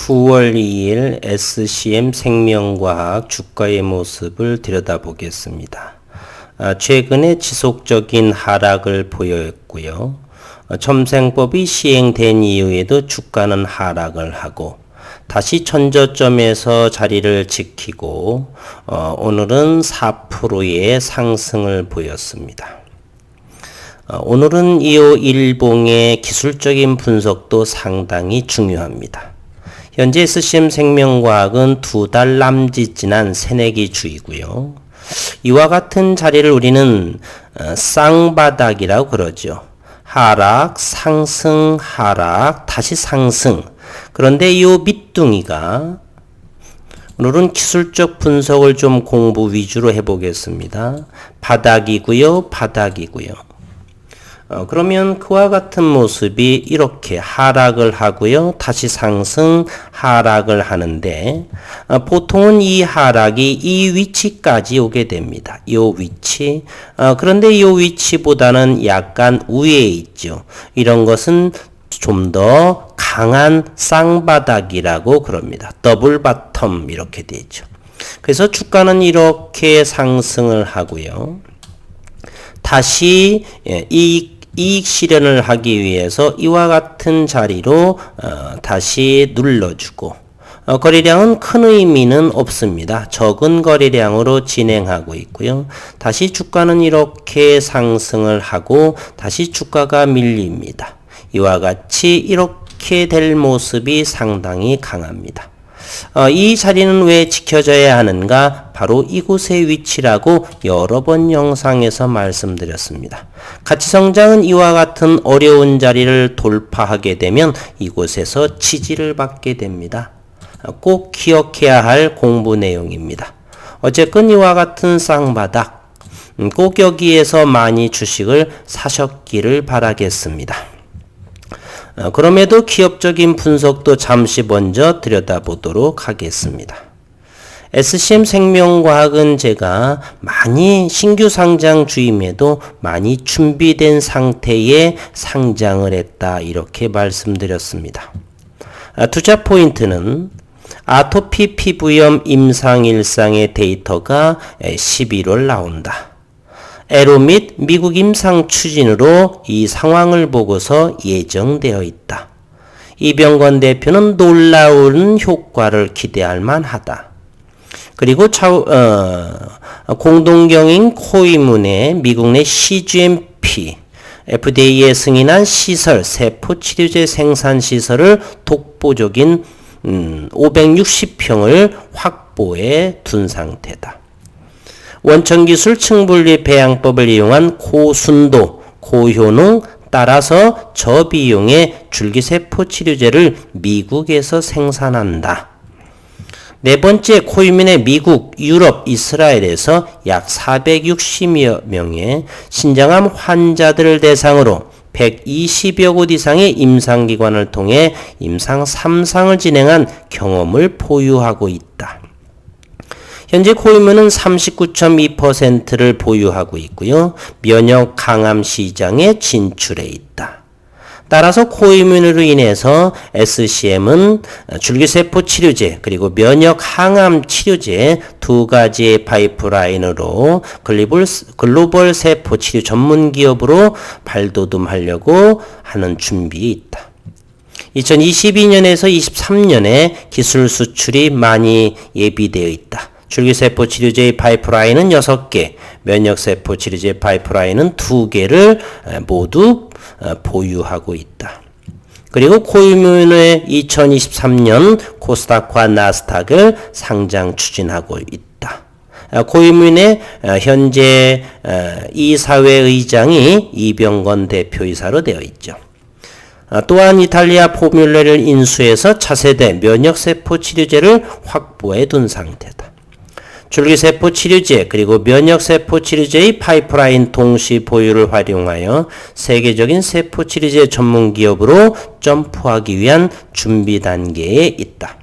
9월 2일 SCM 생명과학 주가의 모습을 들여다보겠습니다. 최근에 지속적인 하락을 보였고요. 첨생법이 시행된 이후에도 주가는 하락을 하고 다시 천저점에서 자리를 지키고 오늘은 4%의 상승을 보였습니다. 오늘은 이후 일봉의 기술적인 분석도 상당히 중요합니다. 현재 SCM 생명과학은 2달 남짓 지난 새내기 주이고요. 이와 같은 자리를 우리는 쌍바닥이라고 그러죠. 하락, 상승, 하락, 다시 상승. 그런데 이 밑둥이가 오늘은 기술적 분석을 좀 공부 위주로 해보겠습니다. 바닥이고요, 바닥이고요. 그러면 그와 같은 모습이 이렇게 하락을 하고요. 다시 상승, 하락을 하는데 보통은 이 하락이 이 위치까지 오게 됩니다. 이 위치. 그런데 이 위치보다는 약간 위에 있죠. 이런 것은 좀 더 강한 쌍바닥이라고 그럽니다. 더블 바텀 이렇게 되죠. 그래서 주가는 이렇게 상승을 하고요. 다시 이익 실현을 하기 위해서 이와 같은 자리로 다시 눌러주고 거래량은 큰 의미는 없습니다. 적은 거래량으로 진행하고 있고요. 다시 주가는 이렇게 상승을 하고 다시 주가가 밀립니다. 이와 같이 이렇게 될 모습이 상당히 강합니다. 이 자리는 왜 지켜져야 하는가? 바로 이곳의 위치라고 여러 번 영상에서 말씀드렸습니다. 가치성장은 이와 같은 어려운 자리를 돌파하게 되면 이곳에서 지지를 받게 됩니다. 꼭 기억해야 할 공부 내용입니다. 어쨌건 이와 같은 쌍바닥, 꼭 여기에서 많이 주식을 사셨기를 바라겠습니다. 그럼에도 기업적인 분석도 잠시 먼저 들여다보도록 하겠습니다. SCM 생명과학은 제가 많이 신규 상장 주임에도 많이 준비된 상태의 상장을 했다 이렇게 말씀드렸습니다. 투자 포인트는 아토피 피부염 임상일상의 데이터가 11월 나온다. 에로 및 미국 임상 추진으로 이 상황을 보고서 예정되어 있다. 이병건 대표는 놀라운 효과를 기대할 만하다. 그리고 공동경인 코이문의 미국 내 CGMP, FDA에 승인한 시설, 세포치료제 생산시설을 독보적인 560평을 확보해 둔 상태다. 원천기술 층분리 배양법을 이용한 고순도, 고효능, 따라서 저비용의 줄기세포 치료제를 미국에서 생산한다. 네 번째, 코이민의 미국, 유럽, 이스라엘에서 약 460여 명의 신장암 환자들을 대상으로 120여 곳 이상의 임상기관을 통해 임상 3상을 진행한 경험을 보유하고 있다. 현재 코이문은 39.2%를 보유하고 있고요. 면역 강암 시장에 진출해 있다. 따라서 코이문으로 인해서 SCM은 줄기세포 치료제 그리고 면역 항암 치료제 두 가지의 파이프라인으로 글로벌 세포 치료 전문 기업으로 발돋움하려고 하는 준비에 있다. 2022년에서 23년에 기술 수출이 많이 예비되어 있다. 줄기세포 치료제의 파이프라인은 6개, 면역세포 치료제 파이프라인은 2개를 모두 보유하고 있다. 그리고 코이문의 2023년 코스닥과 나스닥을 상장 추진하고 있다. 코이문의 현재 이사회 의장이 이병건 대표이사로 되어 있죠. 또한 이탈리아 포뮬레를 인수해서 차세대 면역세포 치료제를 확보해 둔 상태다. 줄기세포 치료제 그리고 면역세포 치료제의 파이프라인 동시 보유를 활용하여 세계적인 세포 치료제 전문 기업으로 점프하기 위한 준비 단계에 있다.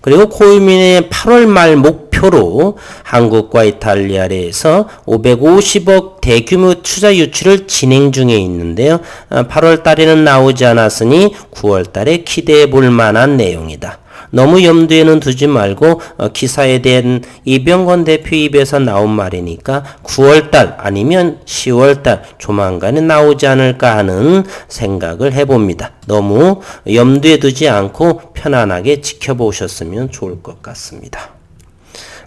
그리고 코이민의 8월 말 목표 표로 한국과 이탈리아 내에서 550억 대규모 투자 유치를 진행 중에 있는데요. 8월 달에는 나오지 않았으니 9월 달에 기대해 볼 만한 내용이다. 너무 염두에는 두지 말고 기사에 대한 이병건 대표 입에서 나온 말이니까 9월달 아니면 10월달 조만간에 나오지 않을까 하는 생각을 해봅니다. 너무 염두에 두지 않고 편안하게 지켜보셨으면 좋을 것 같습니다.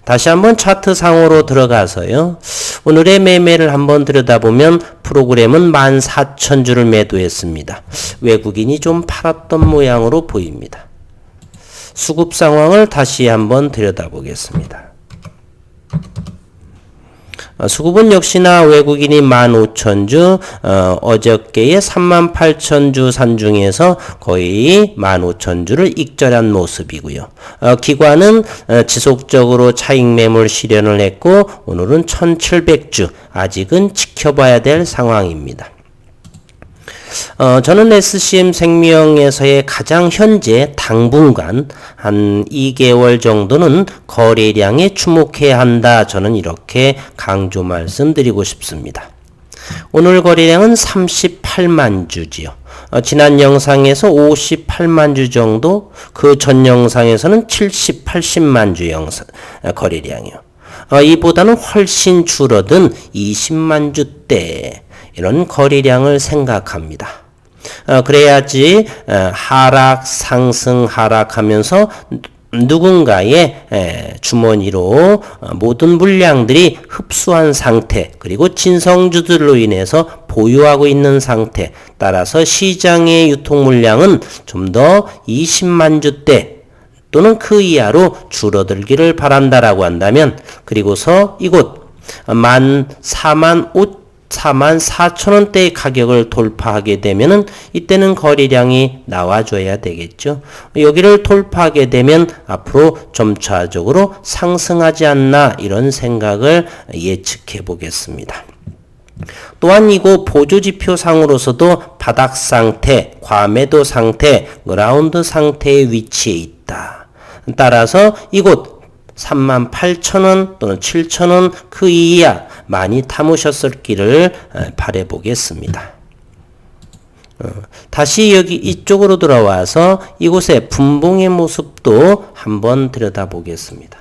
다시 한번 차트 상으로 들어가서요. 오늘의 매매를 한번 들여다보면 프로그램은 14,000주를 매도했습니다. 외국인이 좀 팔았던 모양으로 보입니다. 수급 상황을 다시 한번 들여다보겠습니다. 수급은 역시나 외국인이 15,000주, 어저께의 38,000주 산 중에서 거의 15,000주를 익절한 모습이고요. 기관은 지속적으로 차익 매물 실현을 했고 오늘은 1,700주, 아직은 지켜봐야 될 상황입니다. 저는 SCM 생명에서의 가장 현재 당분간 한 2개월 정도는 거래량에 주목해야 한다. 저는 이렇게 강조 말씀드리고 싶습니다. 오늘 거래량은 38만 주지요. 지난 영상에서 58만 주 정도, 그 전 영상에서는 70, 80만 주 거래량이요. 이보다는 훨씬 줄어든 20만 주대. 이런 거래량을 생각합니다. 그래야지 하락, 상승, 하락하면서 누군가의 주머니로 모든 물량들이 흡수한 상태, 그리고 진성주들로 인해서 보유하고 있는 상태, 따라서 시장의 유통 물량은 좀 더 20만 주대 또는 그 이하로 줄어들기를 바란다라고 한다면, 그리고서 이곳 44,000원대의 가격을 돌파하게 되면은 이때는 거래량이 나와줘야 되겠죠. 여기를 돌파하게 되면 앞으로 점차적으로 상승하지 않나 이런 생각을 예측해 보겠습니다. 또한 이곳 보조지표 상으로서도 바닥 상태, 과매도 상태, 그라운드 상태에 위치해 있다. 따라서 이곳 38,000원 또는 7,000원 그 이하 많이 담으셨을기를 바라보겠습니다. 다시 여기 이쪽으로 들어와서 이곳의 분봉의 모습도 한번 들여다보겠습니다.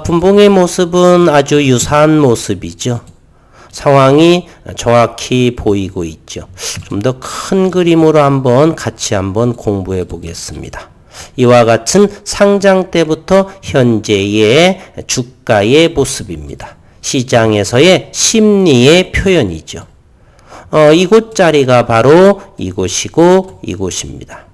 분봉의 모습은 아주 유사한 모습이죠. 상황이 정확히 보이고 있죠. 좀 더 큰 그림으로 한번 같이 한번 공부해 보겠습니다. 이와 같은 상장 때부터 현재의 주가의 모습입니다. 시장에서의 심리의 표현이죠. 이곳 자리가 바로 이곳이고 이곳입니다.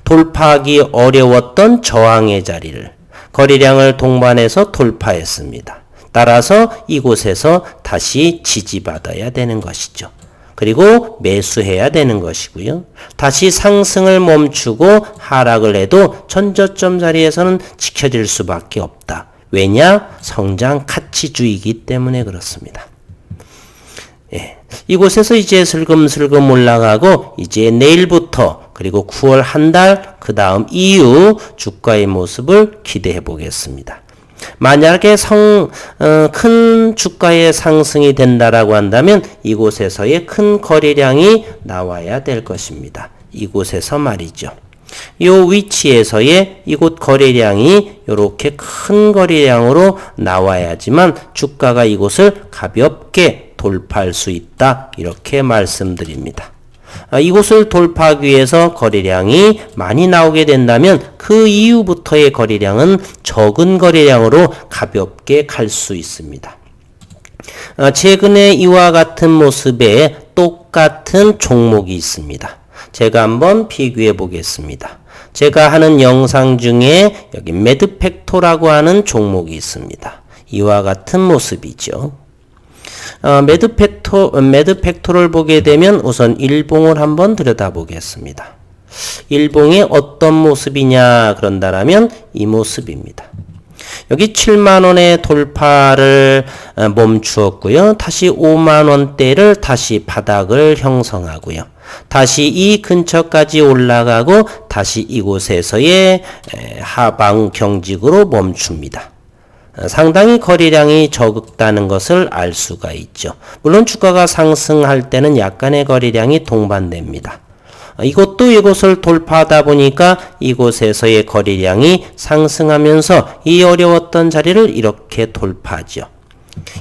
돌파하기 어려웠던 저항의 자리를 거래량을 동반해서 돌파했습니다. 따라서 이곳에서 다시 지지받아야 되는 것이죠. 그리고 매수해야 되는 것이고요. 다시 상승을 멈추고 하락을 해도 전저점 자리에서는 지켜질 수밖에 없다. 왜냐? 성장 가치주의이기 때문에 그렇습니다. 예. 이곳에서 이제 슬금슬금 올라가고 이제 내일부터 그리고 9월 한 달 그 다음 이후 주가의 모습을 기대해 보겠습니다. 만약에 큰 주가의 상승이 된다라고 한다면 이곳에서의 큰 거래량이 나와야 될 것입니다. 이곳에서 말이죠. 이 위치에서의 이곳 거래량이 이렇게 큰 거래량으로 나와야지만 주가가 이곳을 가볍게 돌파할 수 있다. 이렇게 말씀드립니다. 이곳을 돌파하기 위해서 거래량이 많이 나오게 된다면 그 이후부터의 거래량은 적은 거래량으로 가볍게 갈 수 있습니다. 최근에 이와 같은 모습의 똑같은 종목이 있습니다. 제가 한번 비교해 보겠습니다. 제가 하는 영상 중에 여기 매드팩토라고 하는 종목이 있습니다. 이와 같은 모습이죠. 매드팩토를 보게 되면 우선 일봉을 한번 들여다보겠습니다. 일봉이 어떤 모습이냐 그런다라면 이 모습입니다. 여기 7만원의 돌파를 멈추었고요. 다시 5만원대를 다시 바닥을 형성하고요. 다시 이 근처까지 올라가고 다시 이곳에서의 하방 경직으로 멈춥니다. 상당히 거래량이 적다는 것을 알 수가 있죠. 물론 주가가 상승할 때는 약간의 거래량이 동반됩니다. 이것도 이곳을 돌파하다 보니까 이곳에서의 거래량이 상승하면서 이 어려웠던 자리를 이렇게 돌파하죠.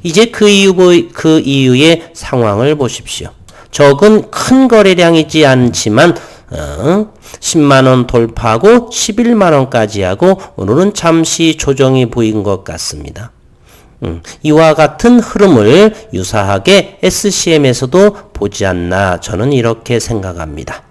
이제 그 이후의 상황을 보십시오. 적은 큰 거래량이지 않지만 10만원 돌파하고 11만원까지 하고 오늘은 잠시 조정이 보인 것 같습니다. 이와 같은 흐름을 유사하게 SCM에서도 보지 않나 저는 이렇게 생각합니다.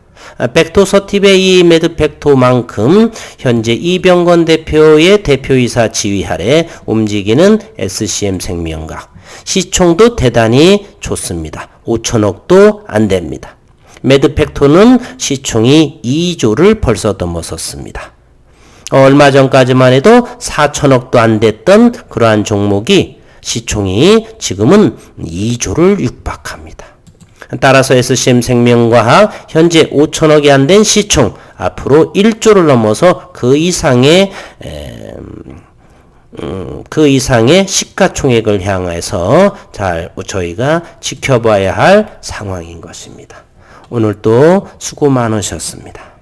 벡터 서팁의 이 매드 벡터만큼 현재 이병건 대표의 대표이사 지휘 아래 움직이는 SCM 생명각 시총도 대단히 좋습니다. 5천억도 안 됩니다. 매드 벡터는 시총이 2조를 벌써 넘어섰습니다. 얼마 전까지만 해도 4천억도 안 됐던 그러한 종목이 시총이 지금은 2조를 육박합니다. 따라서 SCM 생명과학 현재 5천억이 안 된 시총 앞으로 1조를 넘어서 그 이상의 시가총액을 향해서 저희가 지켜봐야 할 상황인 것입니다. 오늘도 수고 많으셨습니다.